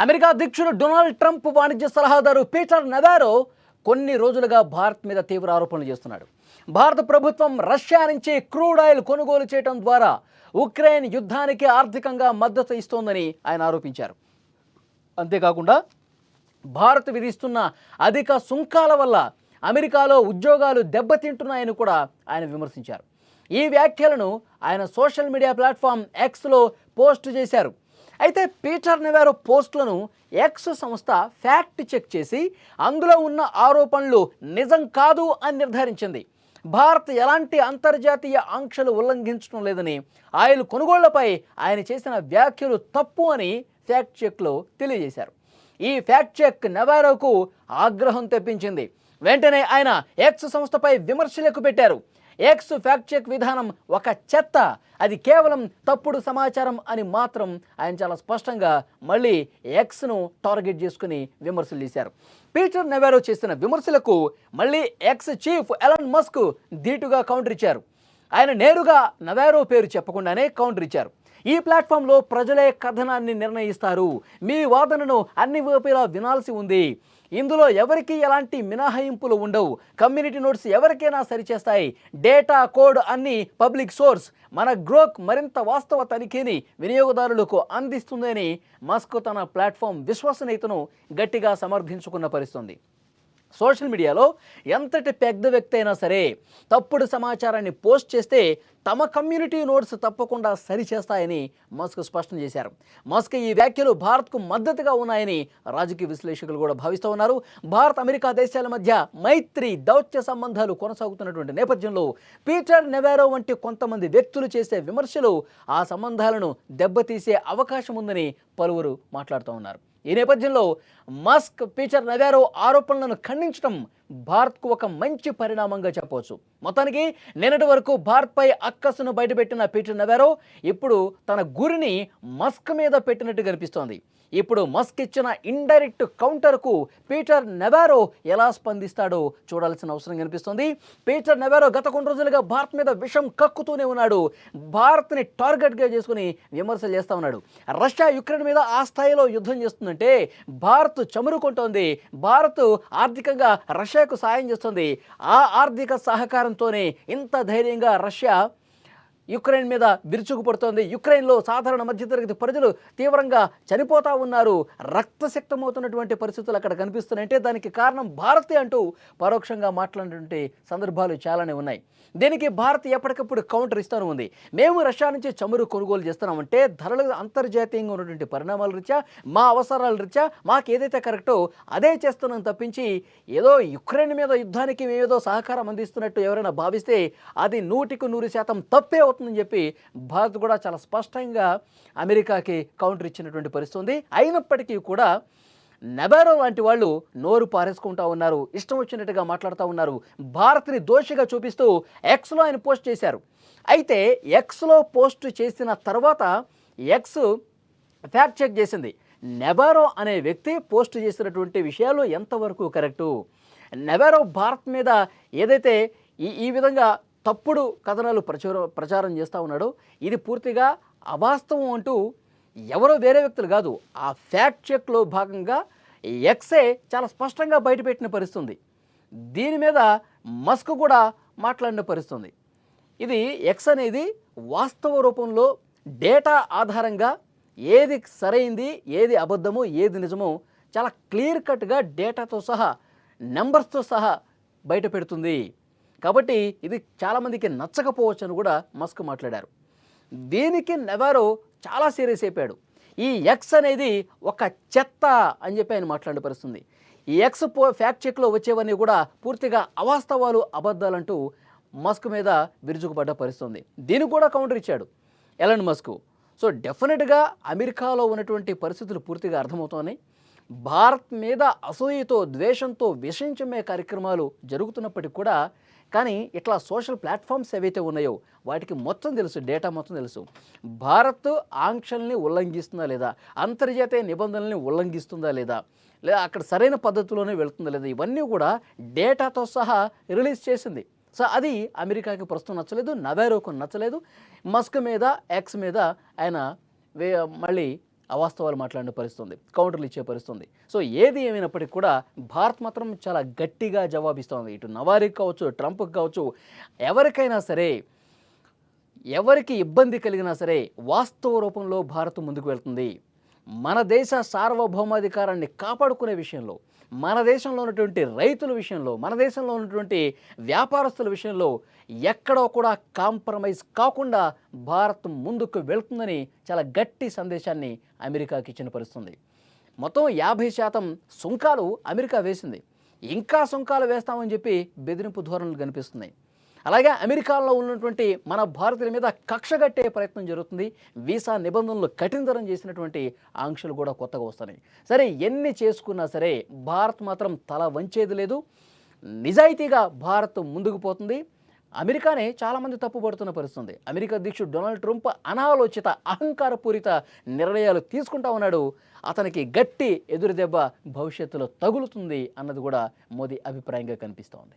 America అధ్యక్షుడు Donald Trump వాణిజ్య సలహాదారు పీటర్ నెవారో కొన్ని రోజులుగా భారత్ మీద తీవ్ర ఆరోపణలు చేస్తున్నాడు. భారత ప్రభుత్వం రష్యా నుంచి క్రూడ్ ఆయిల్ కొనుగోలు చేయడం ద్వారా ఉక్రెయిన్ యుద్ధానికి ఆర్థికంగా మద్దతు ఇస్తోందని ఆయన ఆరోపించారు. అంతేకాకుండా భారత్ విధిస్తున్న అధిక సుంకాల వల్ల అమెరికాలో ఉద్యోగాలు దెబ్బతింటున్నాయని కూడా ఆయన విమర్శించారు. ఈ వ్యాఖ్యలను ఆయన సోషల్ మీడియా ప్లాట్ఫామ్ ఎక్స్లో పోస్ట్ చేశారు. అయితే పీటర్ నెవారో పోస్టులను ఎక్స్ సంస్థ ఫ్యాక్ట్ చెక్ చేసి అందులో ఉన్న ఆరోపణలు నిజం కాదు అని నిర్ధారించింది. భారత్ ఎలాంటి అంతర్జాతీయ ఆంక్షలు ఉల్లంఘించడం లేదని, ఆయిల్ కొనుగోళ్లపై ఆయన చేసిన వ్యాఖ్యలు తప్పు అని ఫ్యాక్ట్ చెక్లో తెలియజేశారు. ఈ ఫ్యాక్ట్ చెక్ నెవారోకు ఆగ్రహం తెప్పించింది. వెంటనే ఆయన ఎక్స్ సంస్థపై విమర్శలకు పెట్టారు. ఎక్స్ ఫ్యాక్ట్ చెక్ విధానం ఒక చెత్త, అది కేవలం తప్పుడు సమాచారం అని మాత్రం ఆయన చాలా స్పష్టంగా మళ్ళీ ఎక్స్ను టార్గెట్ చేసుకుని విమర్శలు చేశారు. పీటర్ నెవారో చేసిన విమర్శలకు మళ్ళీ ఎక్స్ చీఫ్ ఎలాన్ మస్క్ ధీటుగా కౌంటర్ ఇచ్చారు. ఆయన నేరుగా నెవారో పేరు చెప్పకుండానే కౌంటర్ ఇచ్చారు. ఈ ప్లాట్ఫామ్లో ప్రజలే కథనాన్ని నిర్ణయిస్తారు, మీ వాదనను అన్ని వైపులా వినాల్సి ఉంది, ఇందులో ఎవరికి ఎలాంటి మినహాయింపులు ఉండవు, కమ్యూనిటీ నోట్స్ ఎవరికైనా సరిచేస్తాయి, డేటా కోడ్ అన్ని పబ్లిక్ సోర్స్, మన గ్రోక్ మరింత వాస్తవ తనిఖీని వినియోగదారులకు అందిస్తుందని మస్క్ తన ప్లాట్ఫామ్ విశ్వసనీయతను గట్టిగా సమర్థించుకున్న పరిస్థితుంది. సోషల్ మీడియాలో ఎంతటి పెద్ద వ్యక్తి అయినా సరే తప్పుడు సమాచారాన్ని పోస్ట్ చేస్తే తమ కమ్యూనిటీ నోట్స్ తప్పకుండా సరిచేస్తాయని మస్క్ స్పష్టం చేశారు. మస్క్ ఈ వ్యాఖ్యలు భారత్కు మద్దతుగా ఉన్నాయని రాజకీయ విశ్లేషకులు కూడా భావిస్తూ ఉన్నారు. భారత్ అమెరికా దేశాల మధ్య మైత్రి దౌత్య సంబంధాలు కొనసాగుతున్నటువంటి నేపథ్యంలో పీటర్ నెవారో వంటి కొంతమంది వ్యక్తులు చేసే విమర్శలు ఆ సంబంధాలను దెబ్బతీసే అవకాశం ఉందని పలువురు మాట్లాడుతూ ఉన్నారు. ఈ నేపథ్యంలో మస్క్ పీటర్ నెవారో ఆరోపణలను ఖండించడం భారత్కు ఒక మంచి పరిణామంగా చెప్పవచ్చు. మొత్తానికి నిన్నటి వరకు భారత్పై అక్కసును బయటపెట్టిన పీటర్ నెవారో ఇప్పుడు తన గురిని మస్క్ మీద పెట్టినట్టు కనిపిస్తోంది. ఇప్పుడు మస్క్ ఇచ్చిన ఇండైరెక్ట్ కౌంటర్కు పీటర్ నెవారో ఎలా స్పందిస్తాడో చూడాల్సిన అవసరం కనిపిస్తోంది. పీటర్ నెవారో గత కొన్ని రోజులుగా భారత్ మీద విషం కక్కుతూనే ఉన్నాడు. భారత్ని టార్గెట్గా చేసుకుని విమర్శలు చేస్తూ ఉన్నాడు. రష్యా యుక్రెయిన్ మీద ఆ స్థాయిలో యుద్ధం చేస్తుందంటే భారత్ చమురుకుంటోంది, భారత్ ఆర్థికంగా రష్యాకు సాయం చేస్తుంది. ఆ ఆర్థిక సహకారంతోనే ఇంత ధైర్యంగా రష్యా యుక్రెయిన్ మీద విరుచుకుపడుతోంది. యుక్రెయిన్లో సాధారణ మధ్యతరగతి ప్రజలు తీవ్రంగా చనిపోతూ ఉన్నారు, రక్తసిక్తమవుతున్నటువంటి పరిస్థితులు అక్కడ కనిపిస్తున్నాయంటే దానికి కారణం భారతే అంటూ పరోక్షంగా మాట్లాడినటువంటి సందర్భాలు చాలానే ఉన్నాయి. దీనికి భారత్ ఎప్పటికప్పుడు కౌంటర్ ఇస్తూనే ఉంది. మేము రష్యా నుంచి చమురు కొనుగోలు చేస్తున్నామంటే ధరలు అంతర్జాతీయంగా ఉన్నటువంటి పరిణామాల రీత్యా, మా అవసరాల రీత్యా మాకు ఏదైతే కరెక్టో అదే చేస్తున్నాం తప్పించి ఏదో యుక్రెయిన్ మీద యుద్ధానికి మేమేదో సహకారం అందిస్తున్నట్టు ఎవరైనా భావిస్తే అది 100% తప్పే అవుతుందని చెప్పి భారత్ కూడా చాలా స్పష్టంగా అమెరికాకి కౌంటర్ ఇచ్చినటువంటి పరిస్థితి ఉంది. అయినప్పటికీ కూడా నెవారో లాంటి వాళ్ళు నోరు పారేసుకుంటూ ఉన్నారు, ఇష్టం వచ్చినట్టుగా మాట్లాడుతూ ఉన్నారు. భారత్ని దోషిగా చూపిస్తూ ఎక్స్లో ఆయన పోస్ట్ చేశారు. అయితే ఎక్స్లో పోస్ట్ చేసిన తర్వాత ఎక్స్ ఫ్యాక్ట్ చెక్ చేసింది. నెవారో అనే వ్యక్తి పోస్ట్ చేసినటువంటి విషయాలు ఎంతవరకు కరెక్టు, నెవారో భారత్ మీద ఏదైతే ఈ విధంగా తప్పుడు కథనాలు ప్రచారం చేస్తూ ఉన్నాడో ఇది పూర్తిగా అవాస్తవం అంటూ ఎవరో వేరే వ్యక్తులు కాదు, ఆ ఫ్యాక్ట్ చెక్లో భాగంగా ఎక్సే చాలా స్పష్టంగా బయటపెట్టిన పరిస్థితుంది. దీని మీద మస్క్ కూడా మాట్లాడిన పరిస్థితుంది. ఇది ఎక్స్ అనేది వాస్తవ రూపంలో డేటా ఆధారంగా ఏది సరైంది, ఏది అబద్ధమో, ఏది నిజమో చాలా క్లియర్ కట్గా డేటాతో సహా, నెంబర్స్తో సహా బయట పెడుతుంది. కాబట్టి ఇది చాలామందికి నచ్చకపోవచ్చు అని కూడా మస్క్ మాట్లాడారు. దీనికి నెవారో చాలా సీరియస్ అయిపోయాడు. ఈ ఎక్స్ అనేది ఒక చెత్త అని చెప్పి ఆయన మాట్లాడే పరిస్థితుంది. ఈ ఎక్స్ ఫ్యాక్ట్ చెక్లో వచ్చేవన్నీ కూడా పూర్తిగా అవాస్తవాలు, అబద్ధాలంటూ మస్క్ మీద విరుచుకుపడ్డ పరిస్థితుంది. దీనికి కూడా కౌంటర్ ఇచ్చాడు ఎలాన్ మస్క్. సో డెఫినెట్గా అమెరికాలో ఉన్నటువంటి పరిస్థితులు పూర్తిగా అర్థమవుతున్నాయి. భారత్ మీద అసూయతో, ద్వేషంతో విషం చిమ్మే కార్యక్రమాలు జరుగుతున్నప్పటికీ కూడా కానీ ఇట్లా సోషల్ ప్లాట్ఫామ్స్ ఏవైతే ఉన్నాయో వాటికి మొత్తం తెలుసు, డేటా మొత్తం తెలుసు. భారత్ ఆంక్షల్ని ఉల్లంఘిస్తుందా లేదా, అంతర్జాతీయ నిబంధనల్ని ఉల్లంఘిస్తుందా లేదా, లేదా అక్కడ సరైన పద్ధతిలోనే వెళుతుందా లేదా, ఇవన్నీ కూడా డేటాతో సహా రిలీజ్ చేసింది. సో అది అమెరికాకి ప్రస్తుతం నచ్చలేదు, నెవారోకు నచ్చలేదు. మస్క్ మీద, ఎక్స్ మీద ఆయన మళ్ళీ అవాస్తవాలు మాట్లాడిన పరిస్థితుంది, కౌంటర్లు ఇచ్చే పరిస్థితుంది. సో ఏది ఏమైనప్పటికీ కూడా భారత్ మాత్రం చాలా గట్టిగా జవాబిస్తోంది. ఇటు నవారికి కావచ్చు, ట్రంప్కి కావచ్చు, ఎవరికైనా సరే, ఎవరికి ఇబ్బంది కలిగినా సరే వాస్తవ రూపంలో భారత్ ముందుకు వెళ్తుంది. మన దేశ సార్వభౌమాధికారాన్ని కాపాడుకునే విషయంలో, మన దేశంలో ఉన్నటువంటి రైతుల విషయంలో, మన దేశంలో ఉన్నటువంటి వ్యాపారస్తుల విషయంలో ఎక్కడో కూడా కాంప్రమైజ్ కాకుండా భారత్ ముందుకు వెళ్తుందని చాలా గట్టి సందేశాన్ని అమెరికాకి ఇచ్చిన పరిస్థితుంది. మొత్తం 50% సుంకాలు అమెరికా వేసింది. ఇంకా సుంకాలు వేస్తామని చెప్పి బెదిరింపు ధోరణులు కనిపిస్తున్నాయి. అలాగే అమెరికాలో ఉన్నటువంటి మన భారతీయుల మీద కక్షగట్టే ప్రయత్నం జరుగుతుంది. వీసా నిబంధనలు కఠినతరం చేసినటువంటి ఆంక్షలు కూడా కొత్తగా వస్తున్నాయి. సరే, ఎన్ని చేసుకున్నా సరే భారత్ మాత్రం తల వంచేది లేదు. నిజాయితీగా భారత్ ముందుకు పోతుంది. అమెరికానే చాలామంది తప్పుపడుతున్న పరిస్థితుంది. అమెరికా అధ్యక్షుడు డొనాల్డ్ ట్రంప్ అనాలోచిత అహంకారపూరిత నిర్ణయాలు తీసుకుంటా ఉన్నాడు. అతనికి గట్టి ఎదురుదెబ్బ భవిష్యత్తులో తగులుతుంది అన్నది కూడా మోదీ అభిప్రాయంగా కనిపిస్తోంది.